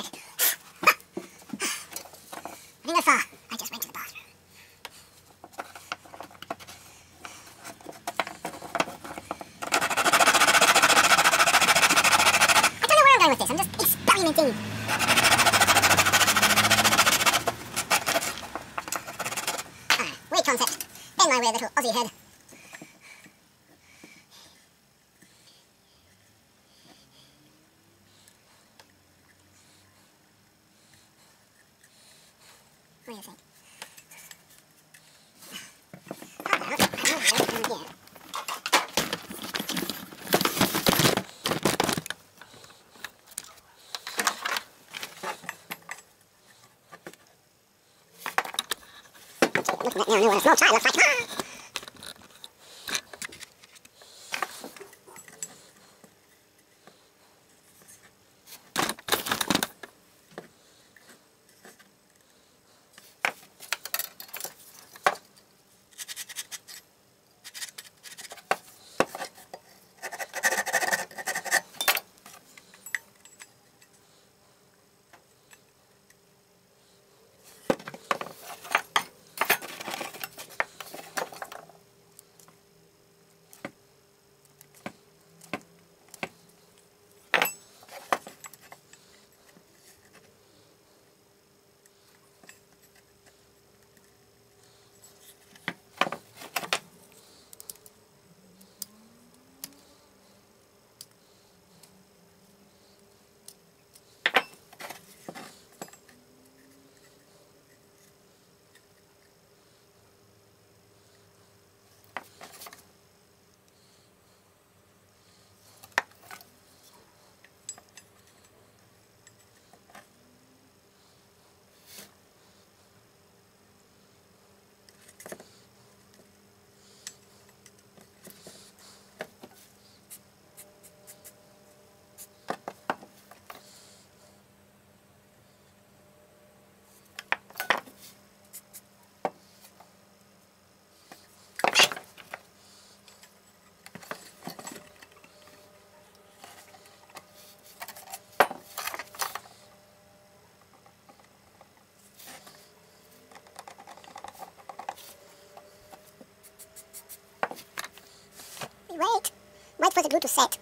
damn it! I didn't go far. I just went to the bathroom. I don't know where I'm going with this. I'm just experimenting. Weird concept. Bend my weird little Aussie head. What do you think? Looking at me, I know what a small child looks like. Wait for the glue to set.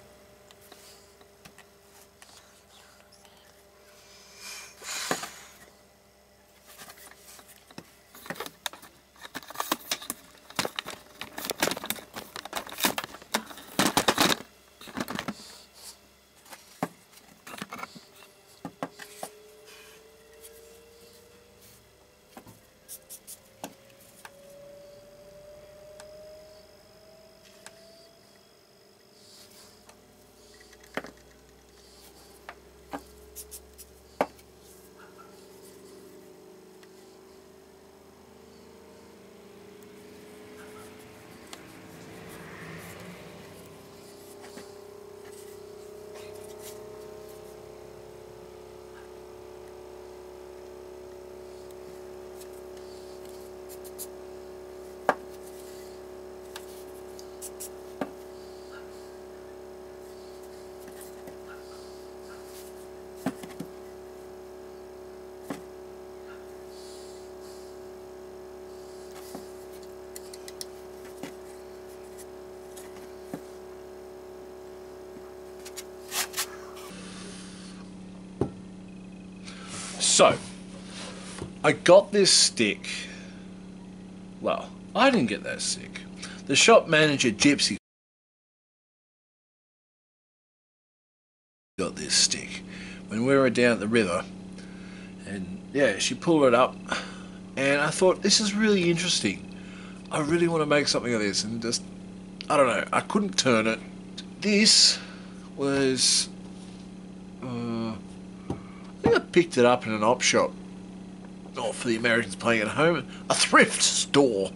So, I got this stick. Well, I didn't get that stick. The shop manager, Gypsy, got this stick when we were down at the river. And yeah, she pulled it up. And I thought, this is really interesting. I really want to make something of this. And just, I don't know, I couldn't turn it. This was... I think I picked it up in an op shop. Oh, for the Americans playing at home. A thrift store.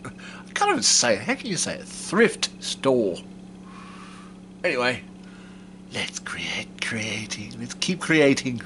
I can't even say it. How can you say it? Thrift store. Anyway, let's creating. Let's keep creating.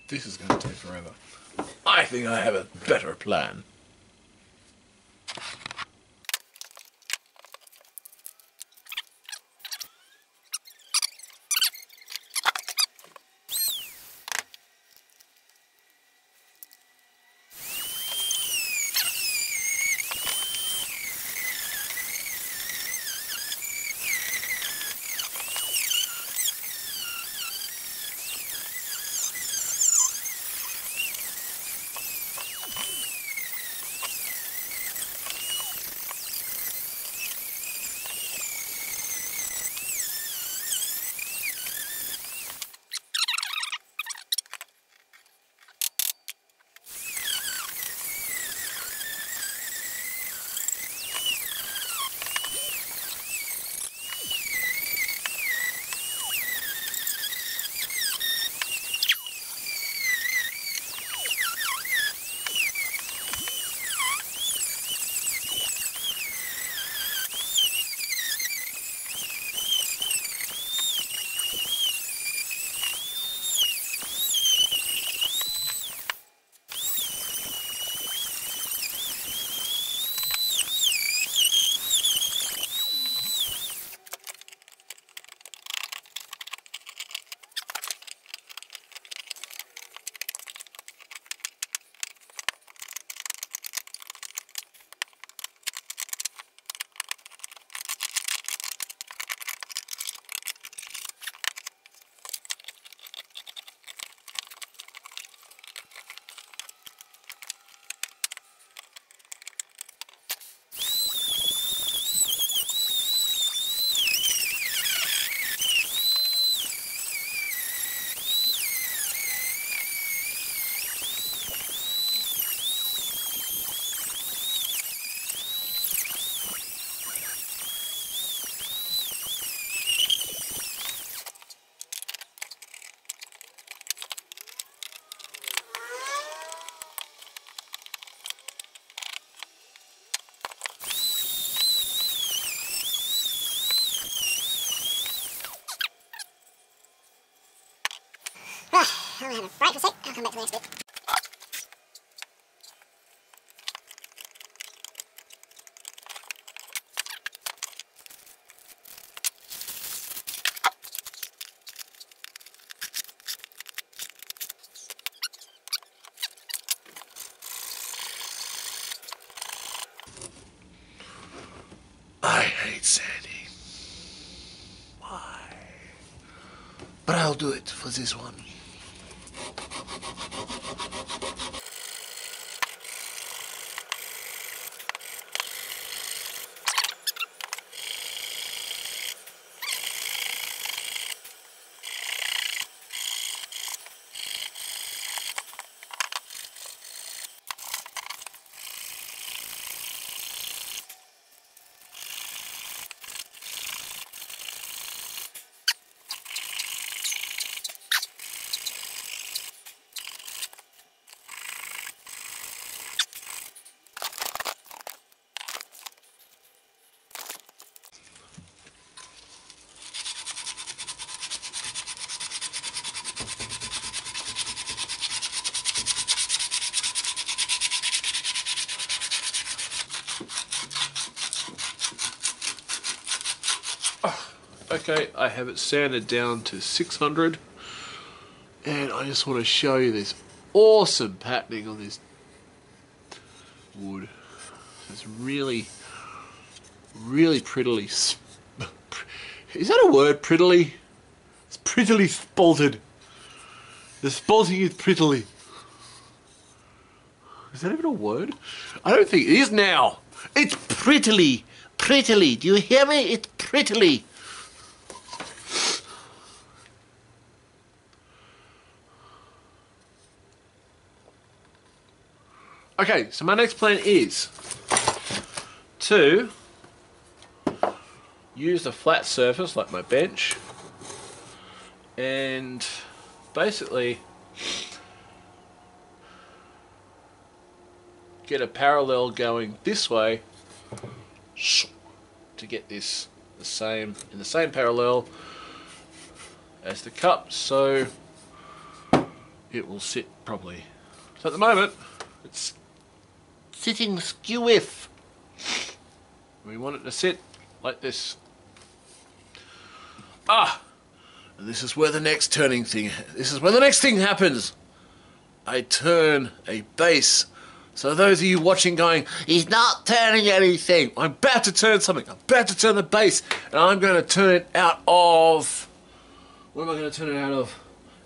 This is going to take forever. I think I have a better plan. Right, I'll have a break for a sec. I'll come back to the next bit. I hate sanding. Why? But I'll do it for this one. Okay, I have it sanded down to 600, and I just want to show you this awesome patterning on this wood. It's really, really prettily. Is that a word, prettily? It's prettily spalted. The spalting is prettily. Is that even a word? I don't think it is now. It's prettily. Prettily. Do you hear me? It's prettily. Okay, so my next plan is to use a flat surface like my bench and basically get a parallel going this way to get this in the same parallel as the cup. So it will sit properly. So at the moment, it's sitting skew-if. We want it to sit like this. And this is where the next turning thing, this is where the next thing happens. I turn a base. So those of you watching going, he's not turning anything. I'm about to turn something. I'm about to turn the base. And I'm going to turn it out of... What am I going to turn it out of?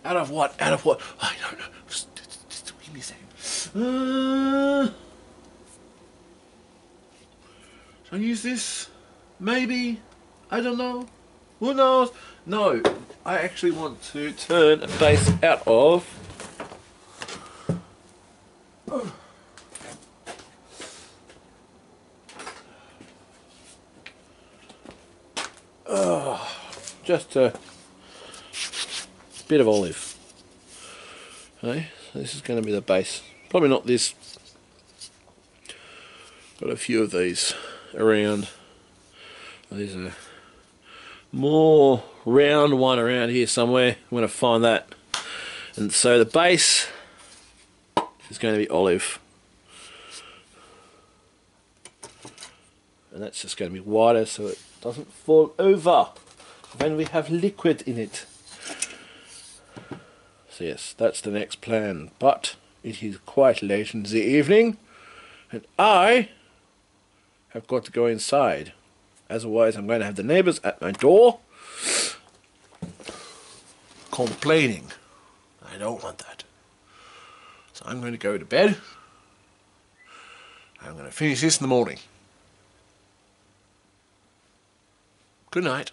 Out of what? Out of what? I don't know. Just give me a second. Should I use this? Maybe? I don't know. Who knows? No. I actually want to turn a base out of... just a bit of olive. Okay, so this is going to be the base. Probably not this. Got a few of these around. There's a more round one around here somewhere. I'm going to find that. And so the base is going to be olive. And that's just going to be wider so it doesn't fall over when we have liquid in it. So yes, that's the next plan. But it is quite late in the evening and I have got to go inside. Otherwise I'm going to have the neighbours at my door complaining. I don't want that. So I'm going to go to bed. I'm going to finish this in the morning. Good night.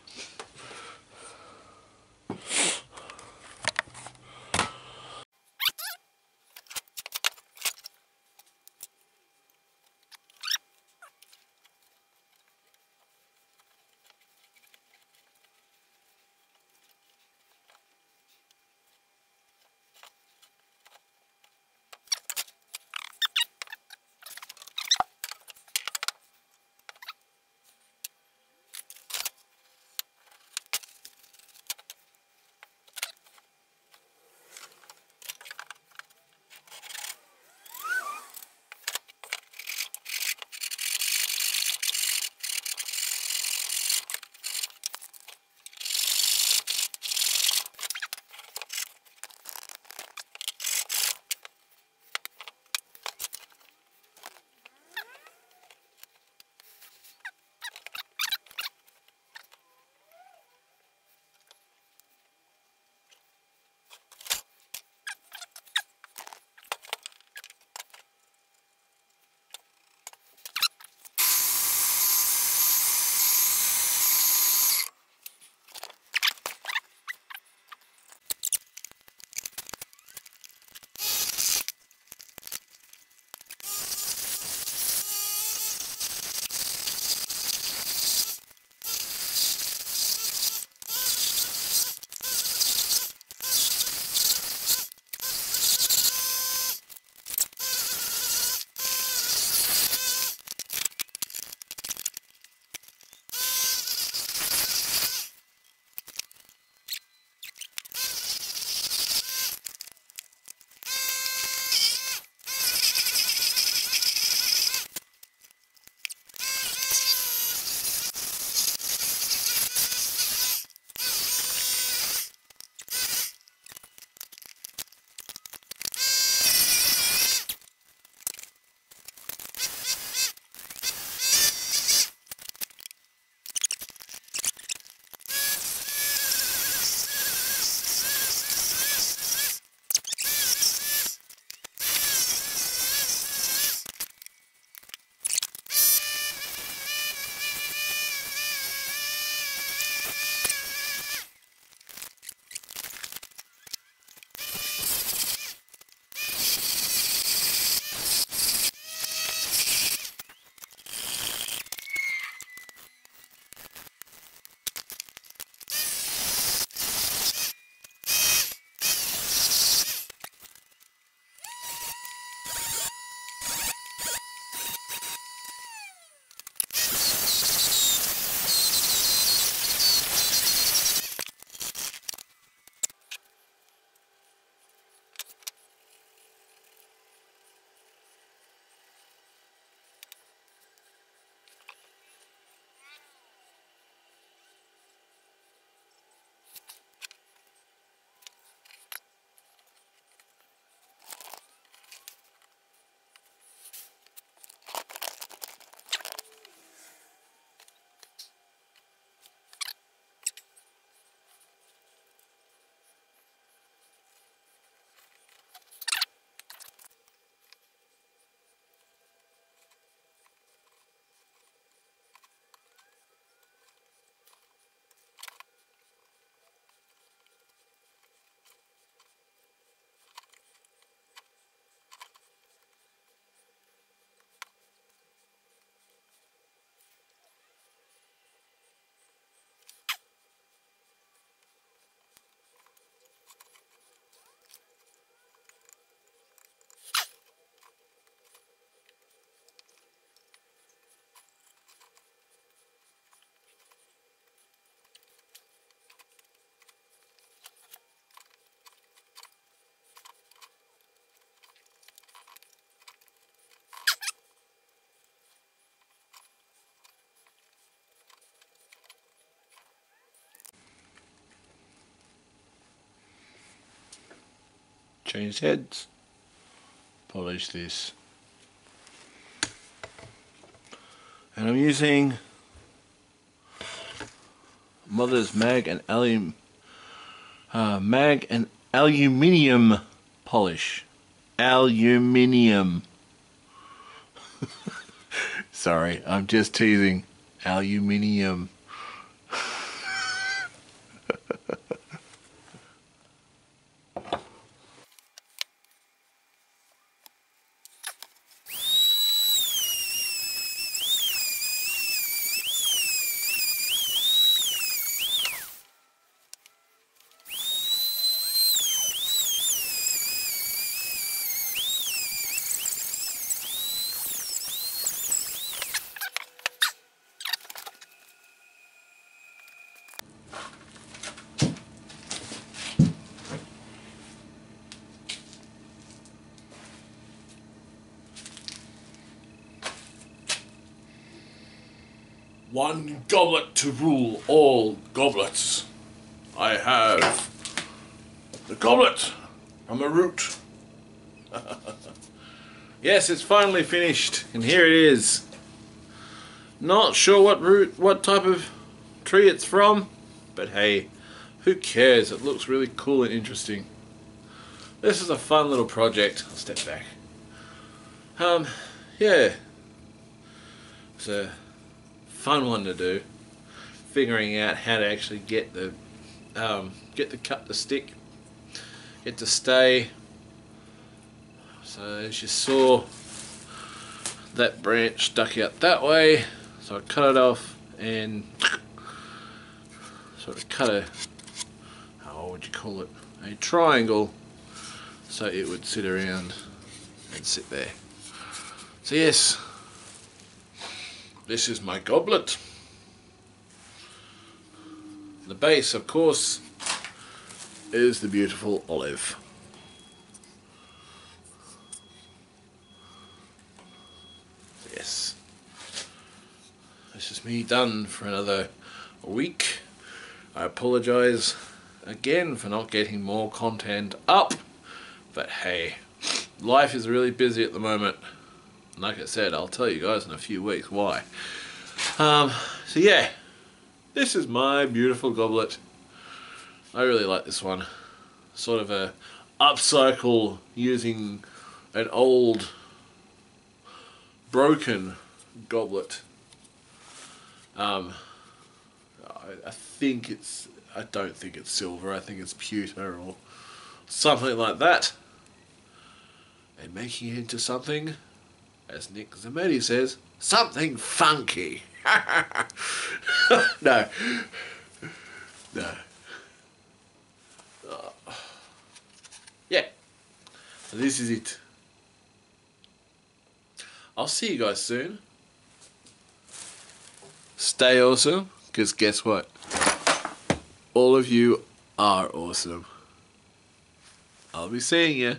changed heads, polish this. And I'm using Mother's mag and aluminium polish. Aluminium. Sorry, I'm just teasing. Aluminium. One goblet to rule all goblets. I have the goblet from a root. Yes, it's finally finished, and here it is. Not sure what type of tree it's from, but hey, who cares? It looks really cool and interesting. This is a fun little project. I'll step back. Yeah, it's a fun one to do. Figuring out how to actually get the cup to stick, get to stay. So as you saw, that branch stuck out that way, so I cut it off and sort of cut a, what would you call it, a triangle, so it would sit around and sit there. So yes, this is my goblet. The base, of course, is the beautiful olive. Yes. This is me done for another week. I apologise again for not getting more content up, but hey, life is really busy at the moment. Like I said, I'll tell you guys in a few weeks why. So yeah, this is my beautiful goblet. I really like this one. Sort of a upcycle using an old broken goblet. I don't think it's silver, I think it's pewter or something like that. And making it into something, as Nick Zametti says, something funky. No. Yeah. So this is it. I'll see you guys soon. Stay awesome, because guess what? All of you are awesome. I'll be seeing you.